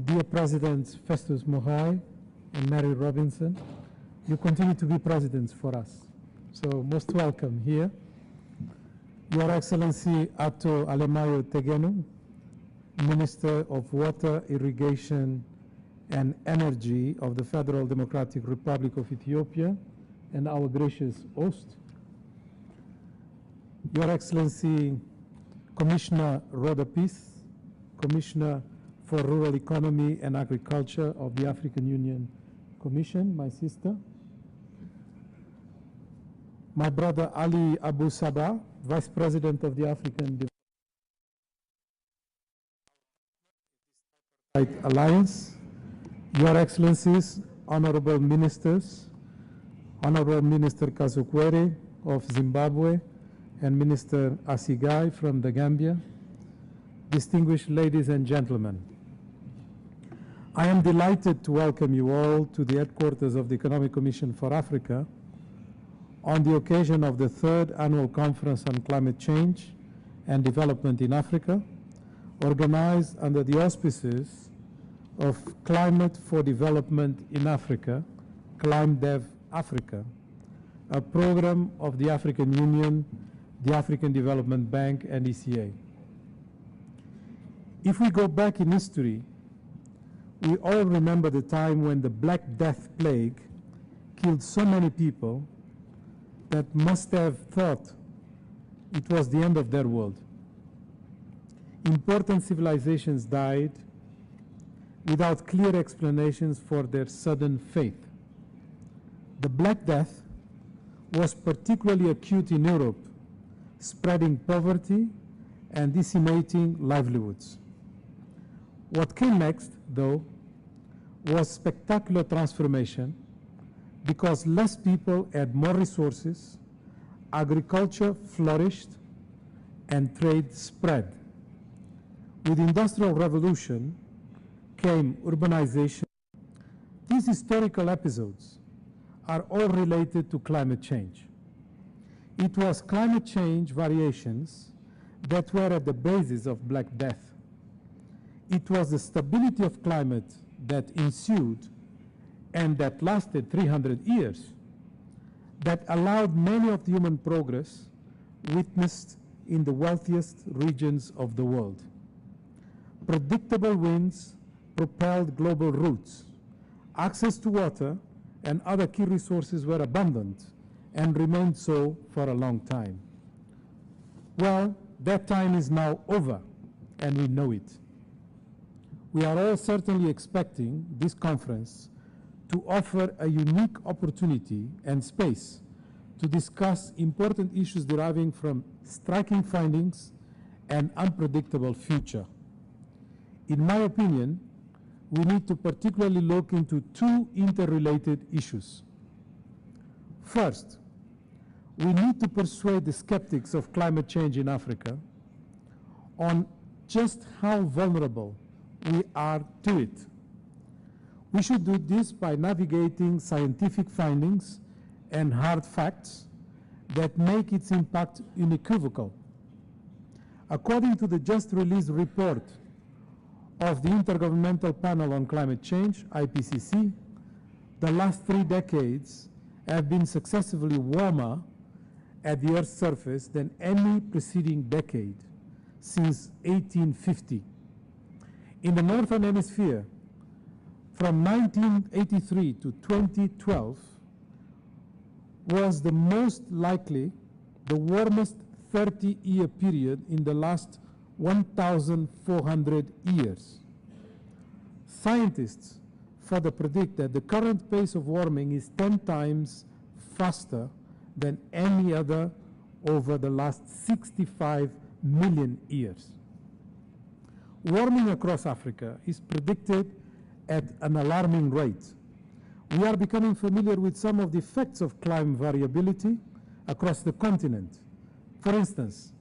dear Presidents Festus Mohai and Mary Robinson, you continue to be presidents for us. So most welcome here. Your Excellency Ato Alemayo Tegenu, Minister of Water, Irrigation and Energy of the Federal Democratic Republic of Ethiopia, and our gracious host. Your Excellency Commissioner Rhoda Peace, Commissioner for Rural Economy and Agriculture of the African Union Commission, my sister. My brother Ali Abu Sabah, Vice President of the African Alliance. Your Excellencies, Honorable Ministers, Honorable Minister Kazukwere of Zimbabwe and Minister Asigai from the Gambia, distinguished ladies and gentlemen. I am delighted to welcome you all to the headquarters of the Economic Commission for Africa on the occasion of the 3rd Annual Conference on Climate Change and Development in Africa, organized under the auspices of Climate for Development in Africa, ClimeDev Africa, a program of the African Union, the African Development Bank, and ECA. If we go back in history, we all remember the time when the Black Death plague killed so many people that must have thought it was the end of their world. Important civilizations died without clear explanations for their sudden fate. The Black Death was particularly acute in Europe, spreading poverty and decimating livelihoods. What came next, though, was spectacular transformation because less people had more resources, agriculture flourished, and trade spread. With the Industrial Revolution came urbanization. These historical episodes are all related to climate change. It was climate change variations that were at the basis of Black Death. It was the stability of climate that ensued and that lasted 300 years that allowed many of the human progress witnessed in the wealthiest regions of the world. Predictable winds propelled global routes. Access to water and other key resources were abundant and remained so for a long time. Well, that time is now over, and we know it. We are all certainly expecting this conference to offer a unique opportunity and space to discuss important issues deriving from striking findings and unpredictable future. In my opinion, we need to particularly look into two interrelated issues. First, we need to persuade the skeptics of climate change in Africa on just how vulnerable we are to it. We should do this by navigating scientific findings and hard facts that make its impact unequivocal. According to the just released report of the Intergovernmental Panel on Climate Change, IPCC, the last 3 decades have been successively warmer at the Earth's surface than any preceding decade since 1850. In the Northern Hemisphere, from 1983 to 2012 was the most likely, the warmest 30-year period in the last 1,400 years. Scientists further predict that the current pace of warming is 10 times faster than any other over the last 65 million years. Warming across Africa is predicted at an alarming rate. We are becoming familiar with some of the effects of climate variability across the continent. For instance,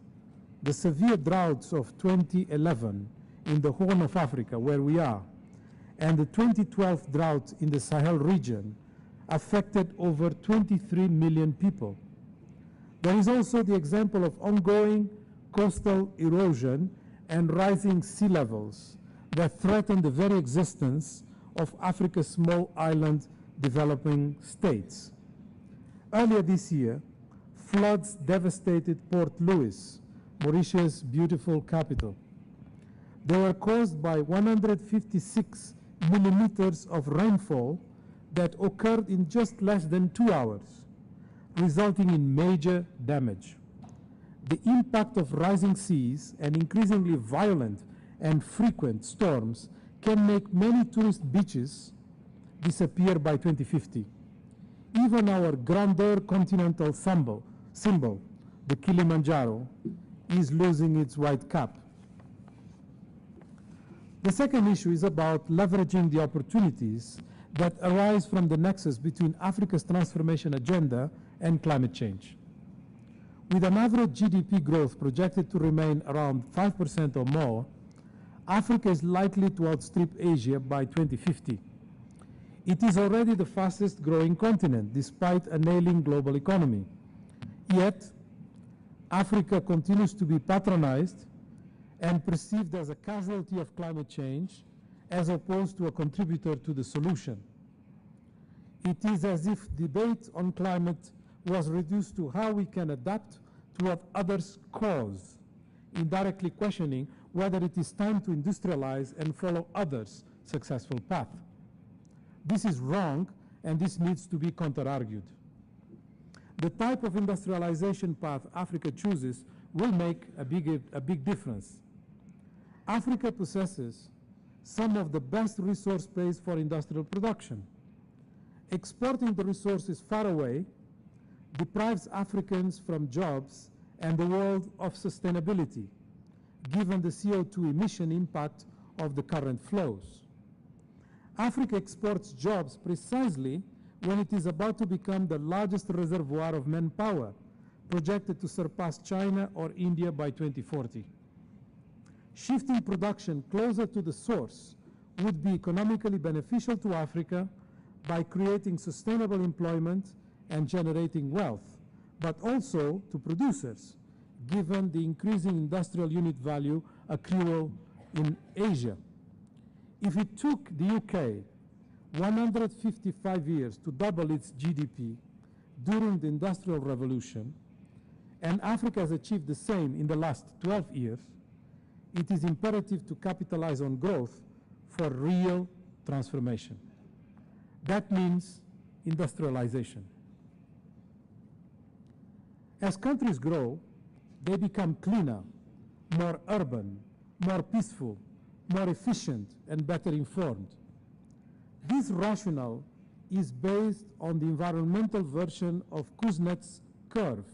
the severe droughts of 2011 in the Horn of Africa, where we are, and the 2012 drought in the Sahel region affected over 23 million people. There is also the example of ongoing coastal erosion and rising sea levels that threaten the very existence of Africa's small island developing states. Earlier this year, floods devastated Port Louis, Mauritius' beautiful capital. They were caused by 156 millimeters of rainfall that occurred in just less than 2 hours, resulting in major damage. The impact of rising seas and increasingly violent and frequent storms can make many tourist beaches disappear by 2050. Even our grandeur continental symbol, the Kilimanjaro, is losing its white cap. The second issue is about leveraging the opportunities that arise from the nexus between Africa's transformation agenda and climate change. With an average GDP growth projected to remain around 5% or more, Africa is likely to outstrip Asia by 2050. It is already the fastest growing continent despite an ailing global economy. Yet, Africa continues to be patronized and perceived as a casualty of climate change as opposed to a contributor to the solution. It is as if debate on climate was reduced to how we can adapt to what others cause, indirectly questioning whether it is time to industrialize and follow others' successful path. This is wrong, and this needs to be counter-argued. The type of industrialization path Africa chooses will make a big difference. Africa possesses some of the best resource base for industrial production. Exporting the resources far away deprives Africans from jobs and the world of sustainability, given the CO2 emission impact of the current flows. Africa exports jobs precisely when it is about to become the largest reservoir of manpower, projected to surpass China or India by 2040. Shifting production closer to the source would be economically beneficial to Africa by creating sustainable employment and generating wealth, but also to producers, given the increasing industrial unit value accrual in Asia. If it took the UK 155 years to double its GDP during the Industrial Revolution, and Africa has achieved the same in the last 12 years, it is imperative to capitalize on growth for real transformation. That means industrialization. As countries grow, they become cleaner, more urban, more peaceful, more efficient, and better informed. This rationale is based on the environmental version of Kuznets' curve,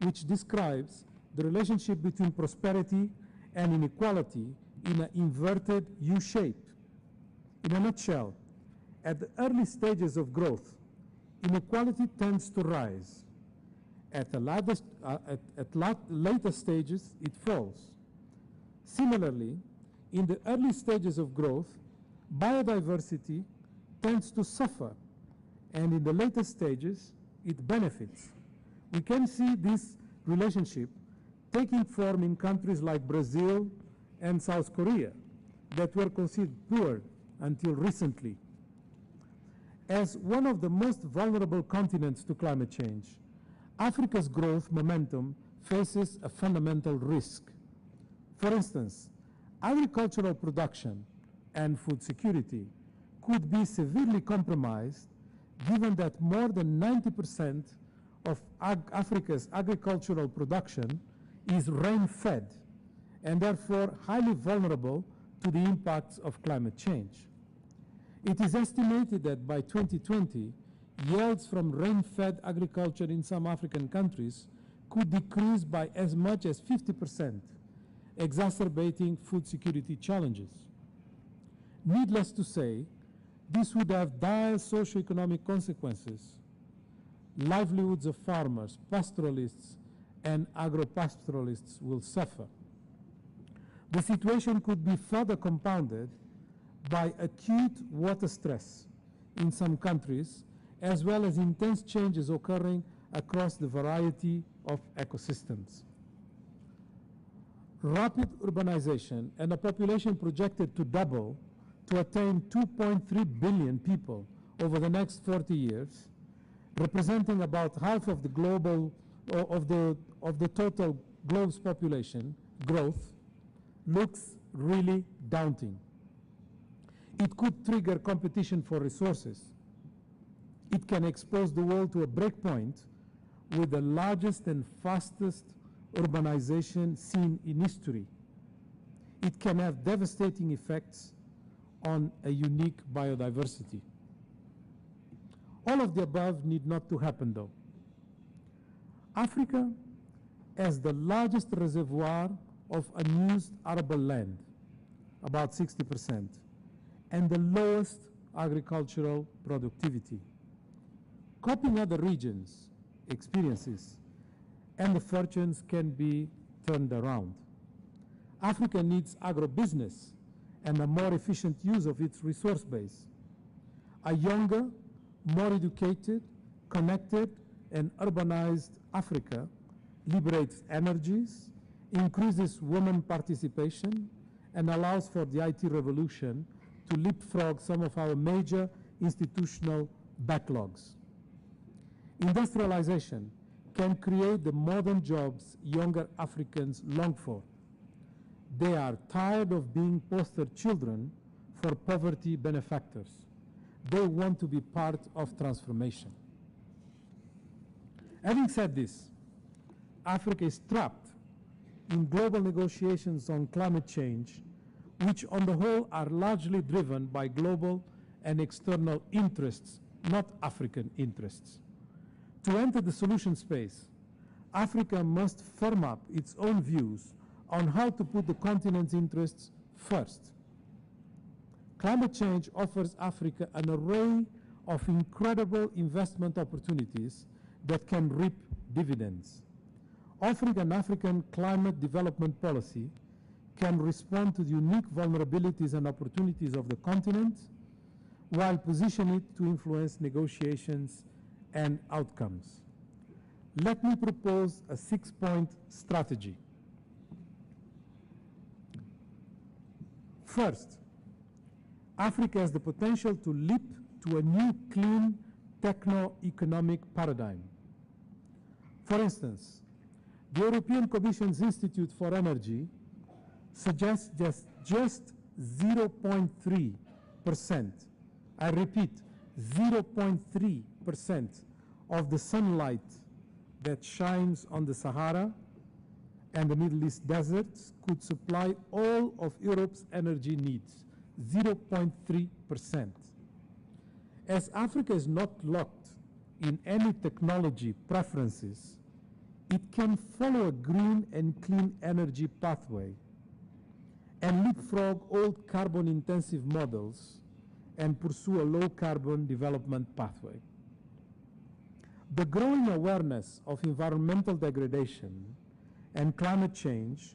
which describes the relationship between prosperity and inequality in an inverted U shape. In a nutshell, at the early stages of growth, inequality tends to rise. At later stages, it falls. Similarly, in the early stages of growth, biodiversity tends to suffer, and in the later stages, it benefits. We can see this relationship taking form in countries like Brazil and South Korea that were considered poor until recently. As one of the most vulnerable continents to climate change, Africa's growth momentum faces a fundamental risk. For instance, agricultural production and food security could be severely compromised given that more than 90% of Africa's agricultural production is rain-fed and therefore highly vulnerable to the impacts of climate change. It is estimated that by 2020, yields from rain-fed agriculture in some African countries could decrease by as much as 50%, exacerbating food security challenges. Needless to say, this would have dire socioeconomic consequences. Livelihoods of farmers, pastoralists, and agro-pastoralists will suffer. The situation could be further compounded by acute water stress in some countries, as well as intense changes occurring across the variety of ecosystems. rapid urbanization and a population projected to double to attain 2.3 billion people over the next 40 years, representing about half of the global of the total globe's population growth, looks really daunting. It could trigger competition for resources. It can expose the world to a breakpoint with the largest and fastest urbanization seen in history. It can have devastating effects on a unique biodiversity. All of the above need not to happen, though. Africa has the largest reservoir of unused arable land, about 60%, and the lowest agricultural productivity. Copying other regions' experiences and the fortunes can be turned around. Africa needs agribusiness and a more efficient use of its resource base. A younger, more educated, connected, and urbanized Africa liberates energies, increases women participation, and allows for the IT revolution to leapfrog some of our major institutional backlogs. Industrialization can create the modern jobs younger Africans long for. They are tired of being poster children for poverty benefactors. They want to be part of transformation. Having said this, Africa is trapped in global negotiations on climate change, which on the whole are largely driven by global and external interests, not African interests. To enter the solution space, Africa must firm up its own views on how to put the continent's interests first. Climate change offers Africa an array of incredible investment opportunities that can reap dividends. Offering an African climate development policy can respond to the unique vulnerabilities and opportunities of the continent while positioning it to influence negotiations and outcomes. Let me propose a 6-point strategy. First, Africa has the potential to leap to a new clean techno-economic paradigm. For instance, the European Commission's Institute for Energy suggests just 0.3%, I repeat, 0.3% of the sunlight that shines on the Sahara and the Middle East deserts could supply all of Europe's energy needs, 0.3%. As Africa is not locked in any technology preferences, it can follow a green and clean energy pathway and leapfrog old carbon-intensive models and pursue a low-carbon development pathway. The growing awareness of environmental degradation and climate change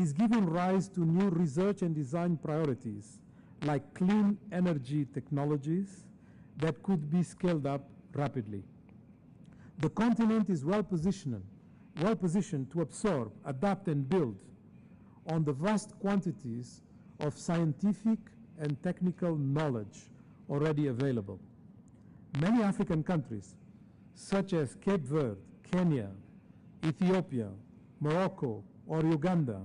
is giving rise to new research and design priorities like clean energy technologies that could be scaled up rapidly. The continent is well positioned to absorb, adapt, and build on the vast quantities of scientific and technical knowledge already available. Many African countries, such as Cape Verde, Kenya, Ethiopia, Morocco, or Uganda,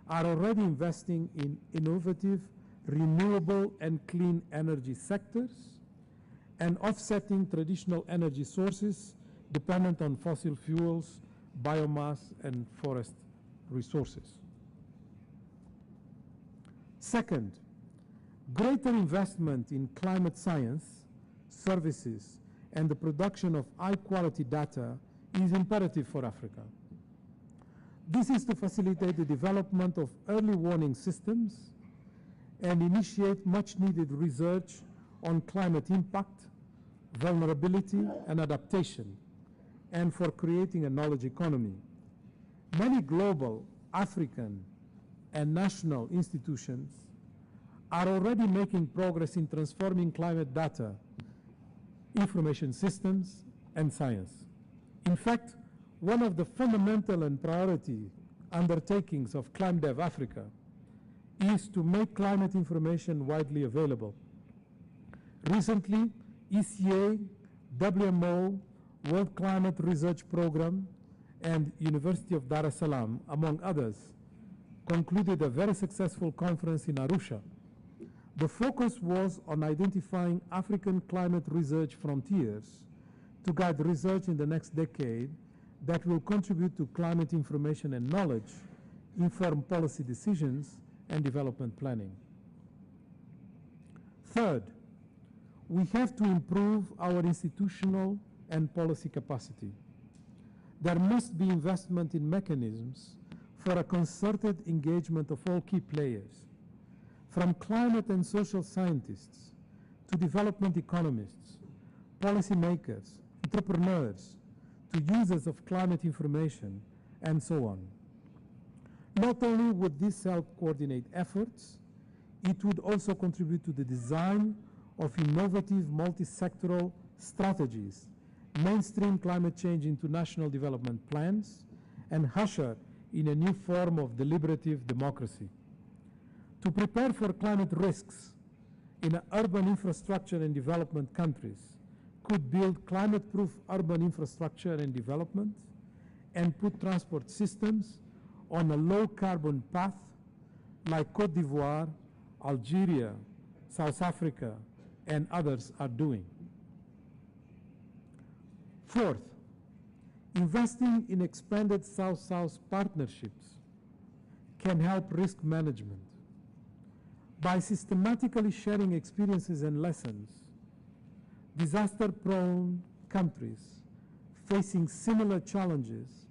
are already investing in innovative, renewable, and clean energy sectors and offsetting traditional energy sources dependent on fossil fuels, biomass, and forest resources. Second, greater investment in climate science, services, and the production of high-quality data is imperative for Africa. This is to facilitate the development of early warning systems and initiate much-needed research on climate impact, vulnerability, and adaptation, and for creating a knowledge economy. Many global, African, and national institutions are already making progress in transforming climate data, information systems, and science. In fact, one of the fundamental and priority undertakings of ClimeDev Africa is to make climate information widely available. Recently, ECA, WMO, World Climate Research Program, and University of Dar es Salaam, among others, concluded a very successful conference in Arusha. The focus was on identifying African climate research frontiers to guide research in the next decade that will contribute to climate information and knowledge, inform policy decisions, and development planning. Third, we have to improve our institutional and policy capacity. There must be investment in mechanisms for a concerted engagement of all key players, from climate and social scientists to development economists, policymakers, entrepreneurs, to users of climate information, and so on. Not only would this help coordinate efforts, it would also contribute to the design of innovative multi-sectoral strategies, mainstream climate change into national development plans, and usher in a new form of deliberative democracy. To prepare for climate risks in urban infrastructure and development countries could build climate-proof urban infrastructure and development and put transport systems on a low-carbon path like Côte d'Ivoire, Algeria, South Africa, and others are doing. Fourth, investing in expanded South-South partnerships can help risk management. By systematically sharing experiences and lessons, disaster-prone countries facing similar challenges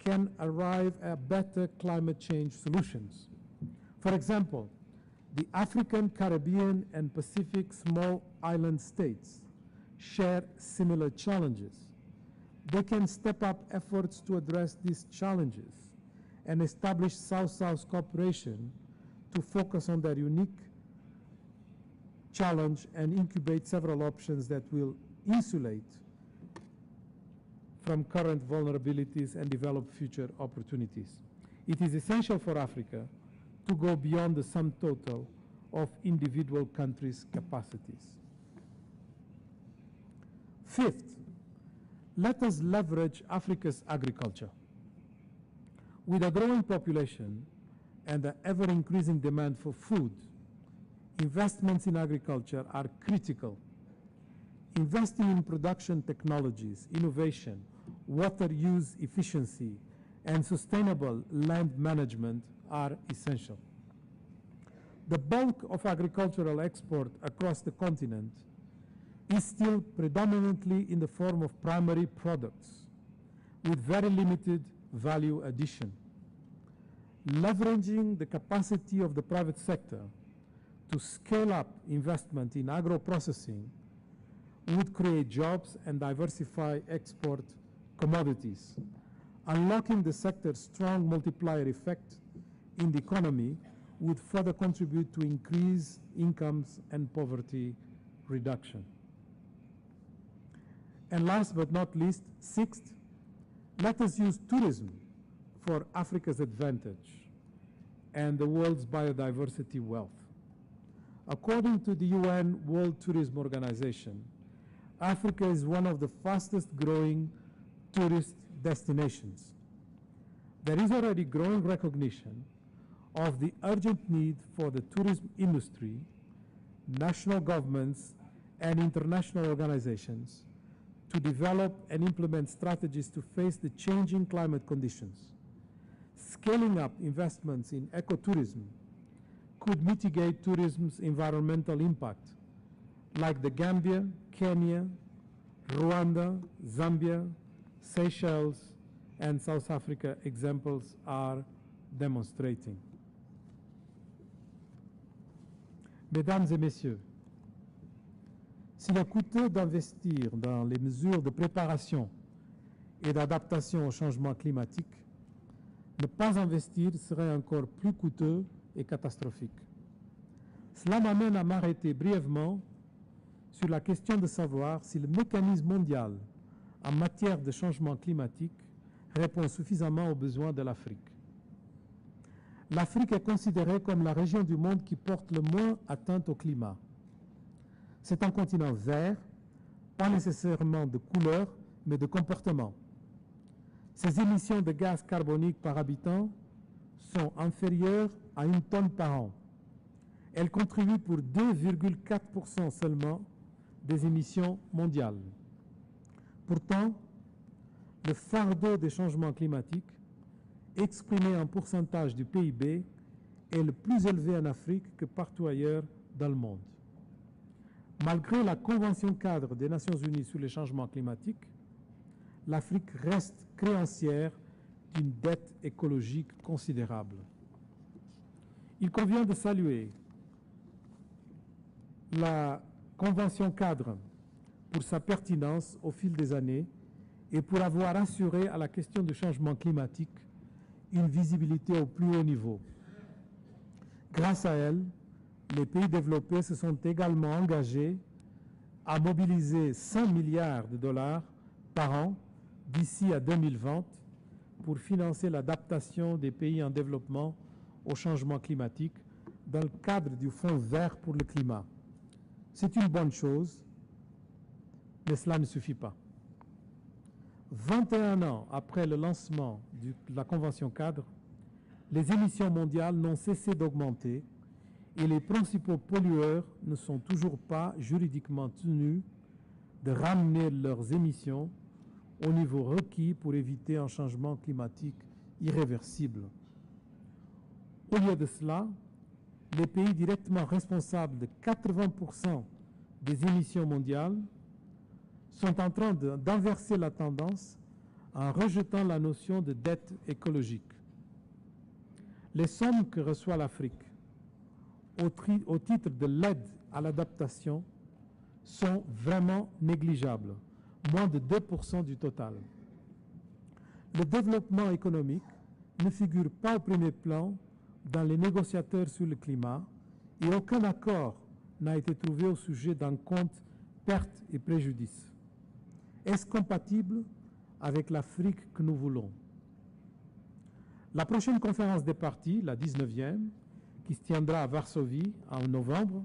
can arrive at better climate change solutions. For example, the African, Caribbean, and Pacific small island states share similar challenges. They can step up efforts to address these challenges and establish South-South cooperation to focus on their unique challenge and incubate several options that will insulate from current vulnerabilities and develop future opportunities. It is essential for Africa to go beyond the sum total of individual countries' capacities. Fifth, let us leverage Africa's agriculture. With a growing population and the ever-increasing demand for food, investments in agriculture are critical. Investing in production technologies, innovation, water use efficiency, and sustainable land management are essential. The bulk of agricultural export across the continent is still predominantly in the form of primary products with very limited value addition. Leveraging the capacity of the private sector to scale up investment in agro-processing would create jobs and diversify export commodities, unlocking the sector's strong multiplier effect in the economy would further contribute to increased incomes and poverty reduction. And last but not least, sixth, let us use tourism for Africa's advantage and the world's biodiversity wealth. According to the UN World Tourism Organization, Africa is one of the fastest growing tourist destinations. There is already growing recognition of the urgent need for the tourism industry, national governments, and international organizations to develop and implement strategies to face the changing climate conditions. Scaling up investments in ecotourism could mitigate tourism's environmental impact, like the Gambia, Kenya, Rwanda, Zambia, Seychelles, and South Africa examples are demonstrating. Mesdames et messieurs, s'il est coûteux d'investir dans les mesures de préparation et d'adaptation au changement climatique, ne pas investir serait encore plus coûteux et catastrophique. Cela m'amène à m'arrêter brièvement sur la question de savoir si le mécanisme mondial en matière de changement climatique répond suffisamment aux besoins de l'Afrique. l'Afrique est considérée comme la région du monde qui porte le moins atteinte au climat. C'est un continent vert, pas nécessairement de couleur, mais de comportement. Ses émissions de gaz carbonique par habitant sont inférieures à 1 tonne par an. Elle contribue pour 2,4% seulement des émissions mondiales. Pourtant, le fardeau des changements climatiques, exprimé en pourcentage du PIB, est le plus élevé en Afrique que partout ailleurs dans le monde. Malgré la Convention cadre des Nations Unies sur les changements climatiques, l'Afrique reste créancière d'une dette écologique considérable. Il convient de saluer la Convention cadre pour sa pertinence au fil des années et pour avoir assuré à la question du changement climatique une visibilité au plus haut niveau. Grâce à elle, les pays développés se sont également engagés à mobiliser 100 milliards de dollars par an d'ici à 2020 pour financer l'adaptation des pays en développement au changement climatique dans le cadre du Fonds vert pour le climat. C'est une bonne chose, mais cela ne suffit pas. 21 ans après le lancement de la Convention cadre, les émissions mondiales n'ont cessé d'augmenter et les principaux pollueurs ne sont toujours pas juridiquement tenus de ramener leurs émissions au niveau requis pour éviter un changement climatique irréversible. Au lieu de cela, les pays directement responsables de 80% des émissions mondiales sont en train d'inverser la tendance en rejetant la notion de dette écologique. Les sommes que reçoit l'Afrique au titre de l'aide à l'adaptation sont vraiment négligeables, moins de 2% du total. Le développement économique ne figure pas au premier plan dans les négociateurs sur le climat et aucun accord n'a été trouvé au sujet d'un compte pertes et préjudices. Est-ce compatible avec l'Afrique que nous voulons? La prochaine conférence des parties, la 19e, qui se tiendra à Varsovie en novembre,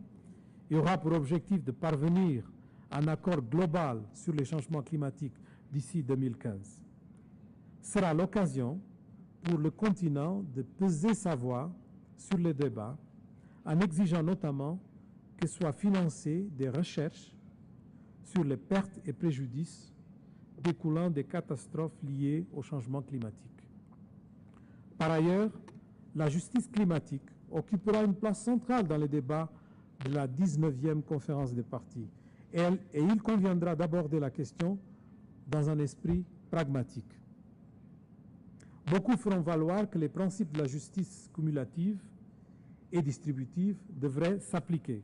aura pour objectif de parvenir à un accord global sur les changements climatiques d'ici 2015. Sera l'occasion pour le continent de peser sa voix sur le débat en exigeant notamment que soient financées des recherches sur les pertes et préjudices découlant des catastrophes liées au changement climatique. Par ailleurs, la justice climatique occupera une place centrale dans les débats de la 19e conférence des parties et il conviendra d'aborder la question dans un esprit pragmatique. Beaucoup feront valoir que les principes de la justice cumulative et distributive devraient s'appliquer.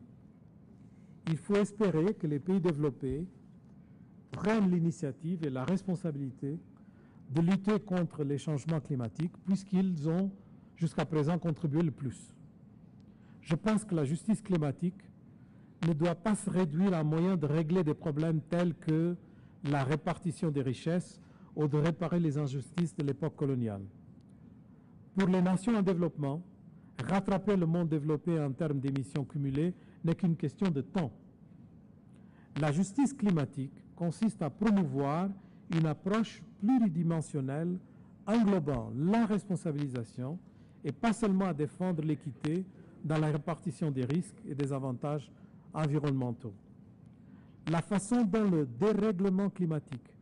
Il faut espérer que les pays développés prennent l'initiative et la responsabilité de lutter contre les changements climatiques puisqu'ils ont jusqu'à présent contribué le plus. Je pense que la justice climatique ne doit pas se réduire à un moyen de régler des problèmes tels que la répartition des richesses ou de réparer les injustices de l'époque coloniale. Pour les nations en développement, rattraper le monde développé en termes d'émissions cumulées n'est qu'une question de temps. La justice climatique consiste à promouvoir une approche pluridimensionnelle englobant la responsabilisation et pas seulement à défendre l'équité dans la répartition des risques et des avantages environnementaux. La façon dont le dérèglement climatique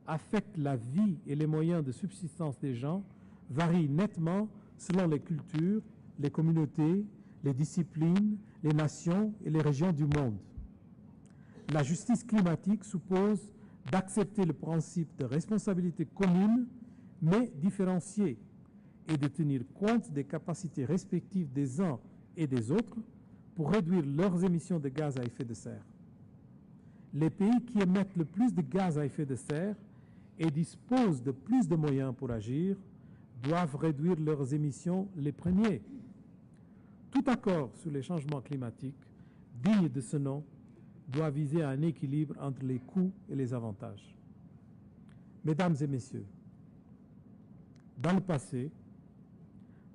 affecte la vie et les moyens de subsistance des gens varie nettement selon les cultures, les communautés, les disciplines, les nations et les régions du monde. La justice climatique suppose d'accepter le principe de responsabilité commune, mais différenciée, et de tenir compte des capacités respectives des uns et des autres pour réduire leurs émissions de gaz à effet de serre. Les pays qui émettent le plus de gaz à effet de serre et disposent de plus de moyens pour agir doivent réduire leurs émissions les premiers. Tout accord sur les changements climatiques, digne de ce nom, doit viser à un équilibre entre les coûts et les avantages. Mesdames et messieurs, dans le passé,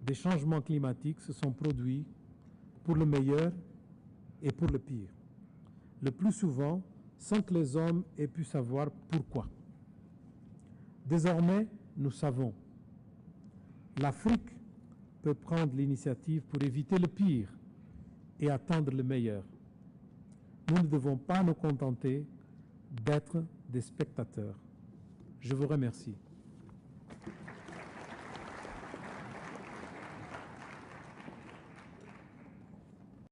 des changements climatiques se sont produits pour le meilleur et pour le pire, le plus souvent sans que les hommes aient pu savoir pourquoi. Désormais, nous savons. L'Afrique peut prendre l'initiative pour éviter le pire et attendre le meilleur. Nous ne devons pas nous contenter d'être des spectateurs. Je vous remercie.